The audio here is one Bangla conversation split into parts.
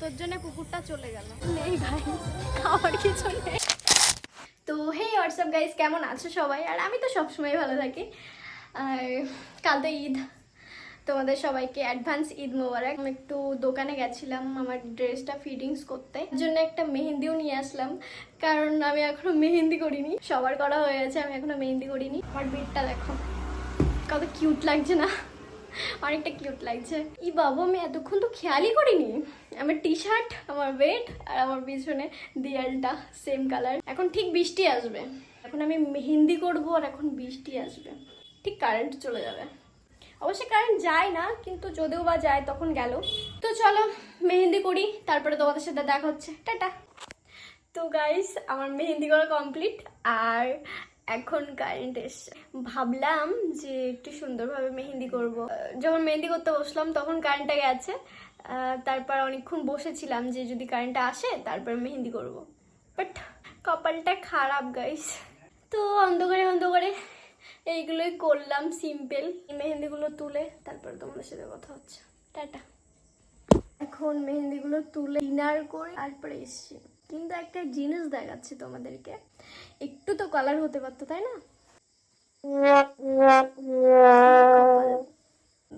তোর জন্য কুকুরটা চলে গেল। নেই ভাই, খাওয়ার কিছু নেই। তো হে হোয়াটসঅ্যাপ গাইস, কেমন আছো সবাই? আর আমি তো সবসময় ভালো থাকি। আর কাল তো ঈদ, তোমাদের সবাইকে অ্যাডভান্স ঈদ মোবারক। আমি একটু দোকানে গেছিলাম আমার ড্রেসটা ফিটিংস করতে, এর জন্য একটা মেহেন্দিও নিয়ে আসলাম, কারণ আমি এখনো মেহেন্দি করিনি। সবার করা হয়ে গেছে, আমি এখনো মেহেন্দি করিনি। আমার বেডটা দেখো কত কিউট লাগছে না? অনেকটা কিউট লাগছে। ই বাবা, আমি এতক্ষণ তো খেয়ালই করিনি। আমার টি শার্ট, আমার বেড আর আমার পিছনে দেয়ালটা সেম কালার। এখন ঠিক বৃষ্টি আসবে, এখন আমি মেহেন্দি করবো আর এখন বৃষ্টি আসবে, ঠিক কারেন্ট চলে যাবে। অবশ্যই কারেন্ট যায় না, কিন্তু যদিও বা যায় তখন গেল। তো চলো মেহেন্দি করি, তারপরে তোমাদের সাথে দেখা হচ্ছে। টাটা। তো গাইস, আমার মেহেন্দি করা কমপ্লিট আর এখন কারেন্ট এসছে। ভাবলাম যে একটু সুন্দরভাবে মেহেন্দি করব। যখন মেহেন্দি করতে বসলাম তখন কারেন্টটা গেছে। তারপর অনেকক্ষণ বসেছিলাম যে যদি কারেন্টটা আসে তারপর মেহেন্দি করব। বাট কপালটা খারাপ গাইস। তো অন্ধকারে অন্ধকারে এইগুলোই করলাম, সিম্পল। মেহেন্দিগুলো তুলে তারপর তোমাদের সাথে কথা হচ্ছে। টাটা। এখন মেহেন্দিগুলো তুলে ডিনার করে তারপরে এসছি, কিন্তু একটা জিনিস দেখাচ্ছি তোমাদেরকে। একটু তো কালার হতে পারতো, তাই না?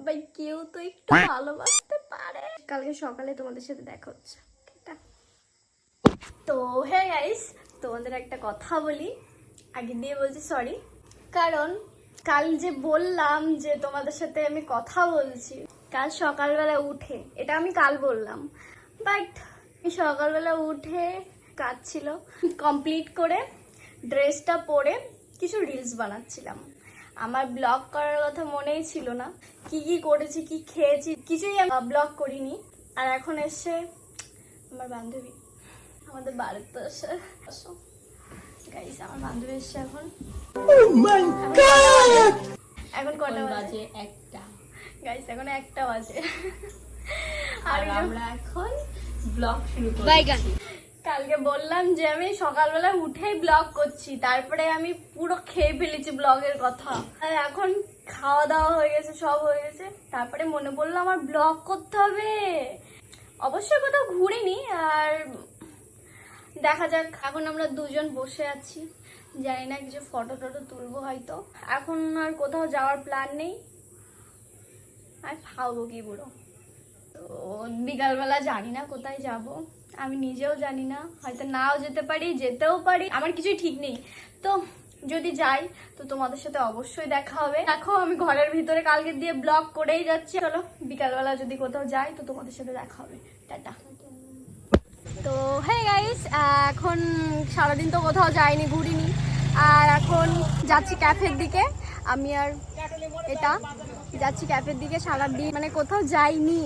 ভাই কেউ তো একটু ভালোবাসতে পারে। কালকে সকালে তোমাদের সাথে দেখা হচ্ছে। তো হ্যাঁ গাইস, তোমাদের একটা কথা বলি, আগে দিয়ে বলছি সরি। কারণ কাল যে বললাম যে তোমাদের সাথে আমি কথা বলছি, কাল সকালবেলা উঠে, এটা আমি কাল বললাম, বাট সকালবেলা উঠে কাজ ছিল, কমপ্লিট করে ড্রেসটা পরে কিছু রিলস বানাচ্ছিলাম। আমার ব্লগ করার কথা মনেই ছিল না, কি কি করেছি, কি খেয়েছি, কিছুই আমি ব্লগ করিনি। আর এখন এসে আমার বান্ধবী আমাদের বাড়িতে এসে, গাইস আমার বান্ধবী এসছে। এখন কটা বাজে? একটা। গাইস এখন 1টা বাজে আর আমরা এখন ব্লগ শুরু করছি। কালকে বললাম যে আমি সকালবেলা উঠেই ব্লগ করছি, তারপরে আমি পুরো খেয়ে ফেলেছি ব্লগের কথা। আর এখন খাওয়া দাওয়া হয়ে গেছে, সব হয়ে গেছে, তারপরে মনে পড়লো আমার ব্লগ করতে হবে। অবশ্যই কোথাও ঘুরিনি, আর দেখা যাক। এখন আমরা দুজন বসে আছি, জানি না কিছু ফটো টটো তুলবো হয়তো। এখন আর কোথাও যাওয়ার প্ল্যান নেই, আর খাবো কি বুড়ো। তো বিকালবেলা জানি না কোথায় যাব, আমি নিজেও জানি না, হয়তো নাও যেতে পারি, যেতেও পারি, আমার কিছুই ঠিক নেই। তো যদি যাই তো তোমাদের সাথে অবশ্যই দেখা হবে। দেখো আমি ঘরের ভিতরে কালকে দিয়ে ব্লগ করেই যাচ্ছি। চলো বিকালবেলা যদি কোথাও যাই তো তোমাদের সাথে দেখা হবে। টাটা। তো হ্যাঁ গাইস, এখন সারাদিন তো কোথাও যাইনি, ঘুরিনি, আর এখন যাচ্ছি ক্যাফের দিকে। আমি আর এটা যাচ্ছি ক্যাফের দিকে। সারাদিন মানে কোথাও যাইনি,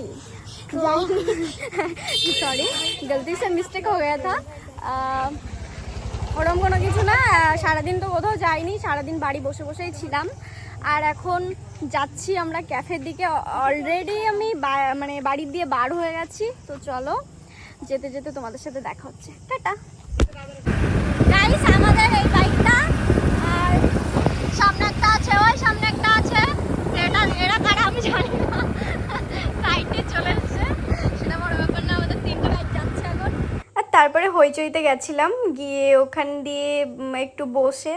সরি গলতি সে মিস্টেক হয়ে গেছে থা। ওরকম কোনো কিছু না, সারাদিন তো কোথাও যাইনি, সারাদিন বাড়ি বসে বসেই ছিলাম। আর এখন যাচ্ছি আমরা ক্যাফের দিকে। অলরেডি আমি মানে বাড়ি দিয়ে বার হয়ে গেছি। তো চলো যেতে যেতে তোমাদের সাথে দেখা হচ্ছে। টাটা। গাইস আমাদের এই বাইকটা, আর সামনে একটা আছে, ওই সামনে একটা আছে, এরা কারা আমি জানি না। বাইকে চলে এসছে, সেটা বড় ব্যাপার না, আমাদের 3টা বাইক যাচ্ছে এখন। আর তারপরে হইচইতে গেছিলাম, গিয়ে ওখান দিয়ে একটু বসে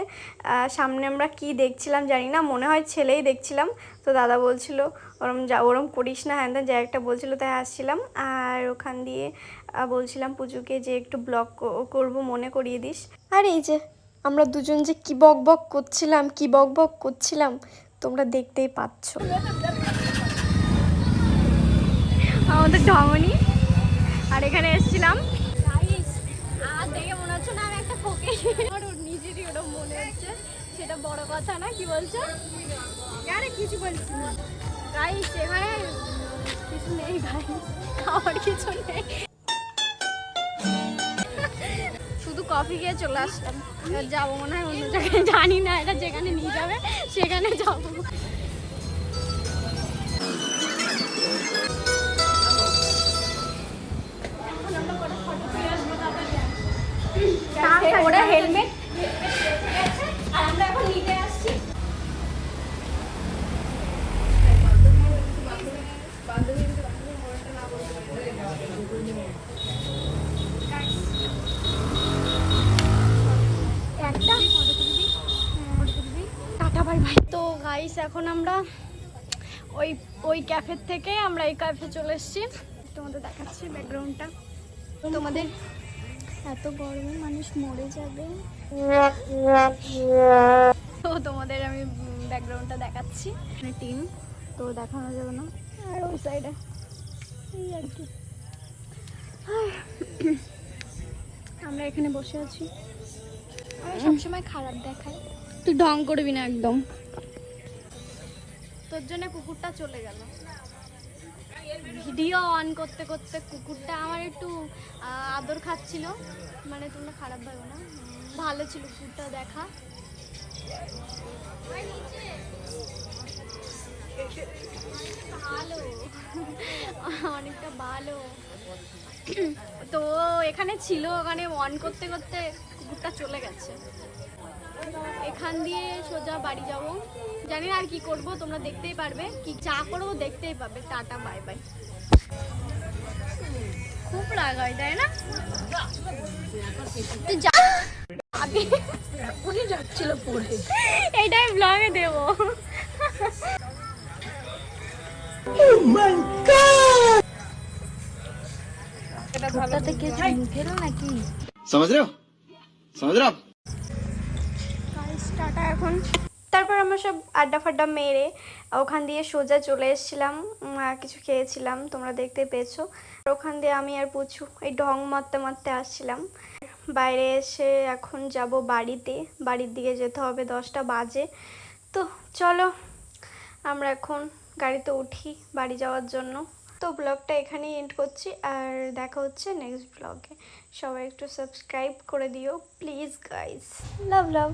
সামনে আমরা কি দেখছিলাম জানি না, মনে হয় ছেলেই দেখছিলাম। তো দাদা বলছিল ওরম করিস না, হ্যাঁ যা একটা বলছিল, তাই আসছিলাম। আর ওখান দিয়ে বলছিলাম পুজোকে যে একটু ব্লগ করব, মনে করিয়ে দিস। আর এই যে আমরা দুজন যে কি বক বক করছিলাম তোমরা দেখতেই পাচ্ছ। আমাদের ঢঙনি। আর এখানে এসেছিলাম, আর দেখে মনে হচ্ছে না আমি একটা ফোকে, নিজেরই ওটা মনে হচ্ছে, সেটা বড় কথা না। কি বলছো? আরে কিছু বলছি না গাইস, এখানে কিছু নেই গাইস, খাওয়ার কিছু নেই, শুধু কফি খেয়ে চলে আসলাম। এবার যাবো মনে হয় অন্য জায়গায়, জানি না এটা যেখানে নিয়ে যাবে সেখানে যাবো। ওরা হেলমেট আর আমরা এখন নিতে আসছি। বান্ধবী গাইস এখন আমরা ওই ক্যাফের থেকে আমরা এই ক্যাফে চলে এসেছি। তোমাদের দেখাচ্ছি ব্যাকগ্রাউন্ডটা। তোমাদের এত গরমে মানুষ মরে যাবে, তো তোমাদের আমি ব্যাকগ্রাউন্ডটা দেখাচ্ছি। টিম তো দেখানো যাবে না, আর ওই সাইডে এই আর কি। আমরা এখানে বসে আছি। আমি সবসময় খারাপ দেখাই, তুই ঢং করবি না একদম। তোর জন্য কুকুরটা চলে গেল। ভিডিও অন করতে করতে কুকুরটা আমার একটু আদর খাচ্ছিল, মানে তোমরা খারাপ ভাবো না, ভালো ছিল কুকুরটা দেখা। ভালো, অনেকটা ভালো। তো এখানে ছিল, ওখানে অন করতে করতে কুকুরটা চলে গেছে। এখান দিয়ে সোজা বাড়ি যাব, জানি না আর কি করব, তোমরা দেখতেই পারবে। কি চা করবো দেখতেই পাবে। Tata bye bye. খুব রাগ হয় তাই না? তুই যা, উনি যাচ্ছিল পড়ে, এইটাই ব্লগে দেব। समझ रहे हो টাটা এখন। তারপর আমরা সব আড্ডা ফাড্ডা মেরে ওখান দিয়ে সোজা চলে এসেছিলাম, কিছু খেয়েছিলাম, তোমরা দেখতে পেয়েছো। ওখান দিয়ে আমি আর পুচু এই ঢং মারতে মারতে আসছিলাম। বাইরে এসে এখন যাব বাড়িতে, বাড়ির দিকে যেতে হবে, 10টা বাজে। তো চলো আমরা এখন গাড়িতে উঠি বাড়ি যাওয়ার জন্য। তো ব্লগটা এখানেই এন্ড করছি, আর দেখা হচ্ছে নেক্সট ব্লগে। সবাই একটু সাবস্ক্রাইব করে দিও প্লিজ গাইস, লাভ লাভ।